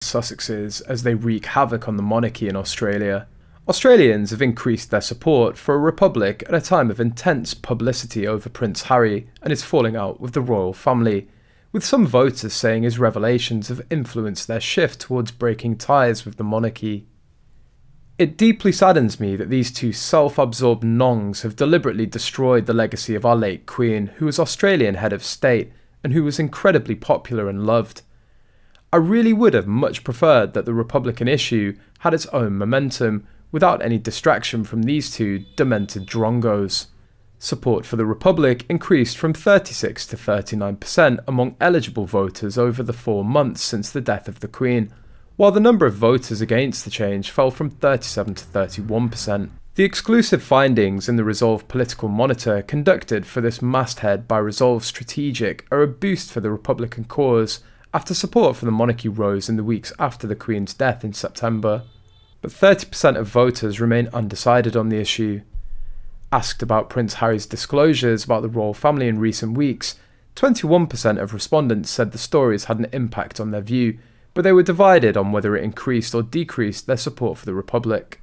Sussexes as they wreak havoc on the monarchy in Australia. Australians have increased their support for a republic at a time of intense publicity over Prince Harry and his falling out with the royal family, with some voters saying his revelations have influenced their shift towards breaking ties with the monarchy. It deeply saddens me that these two self-absorbed nongs have deliberately destroyed the legacy of our late Queen, who was Australian head of state and who was incredibly popular and loved. I really would have much preferred that the Republican issue had its own momentum, without any distraction from these two demented drongos. Support for the Republic increased from 36 to 39% among eligible voters over the 4 months since the death of the Queen, while the number of voters against the change fell from 37 to 31%. The exclusive findings in the Resolve Political Monitor conducted for this masthead by Resolve Strategic are a boost for the Republican cause after support for the monarchy rose in the weeks after the Queen's death in September. But 30% of voters remain undecided on the issue. Asked about Prince Harry's disclosures about the royal family in recent weeks, 21% of respondents said the stories had an impact on their view, but they were divided on whether it increased or decreased their support for the Republic.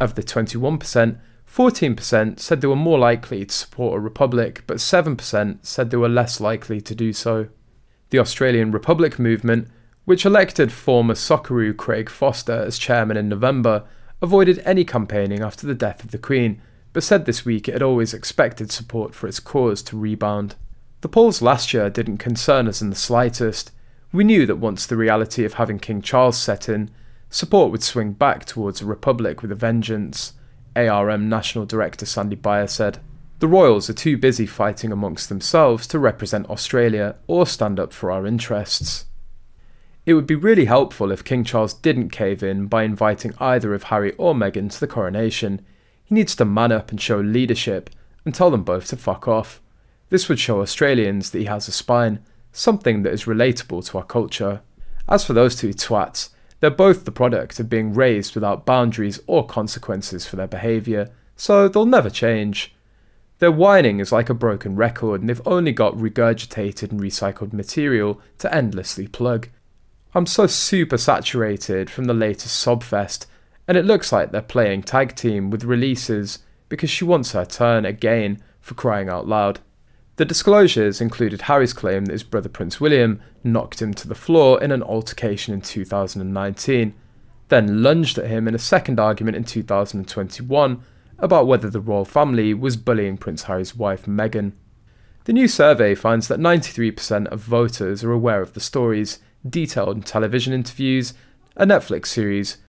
Of the 21%, 14% said they were more likely to support a Republic, but 7% said they were less likely to do so. The Australian Republic movement, which elected former Socceroo Craig Foster as chairman in November, avoided any campaigning after the death of the Queen, but said this week it had always expected support for its cause to rebound. The polls last year didn't concern us in the slightest. We knew that once the reality of having King Charles set in, support would swing back towards a republic with a vengeance, ARM National Director Sandy Beyer said. The royals are too busy fighting amongst themselves to represent Australia or stand up for our interests. It would be really helpful if King Charles didn't cave in by inviting either of Harry or Meghan to the coronation. He needs to man up and show leadership, and tell them both to fuck off. This would show Australians that he has a spine, something that is relatable to our culture. As for those two twats, they're both the product of being raised without boundaries or consequences for their behaviour, so they'll never change. Their whining is like a broken record, and they've only got regurgitated and recycled material to endlessly plug. I'm so super saturated from the latest sobfest, and it looks like they're playing tag team with releases because she wants her turn again, for crying out loud. The disclosures included Harry's claim that his brother Prince William knocked him to the floor in an altercation in 2019, then lunged at him in a second argument in 2021 about whether the royal family was bullying Prince Harry's wife Meghan. The new survey finds that 93% of voters are aware of the stories, detailed in television interviews, a Netflix series,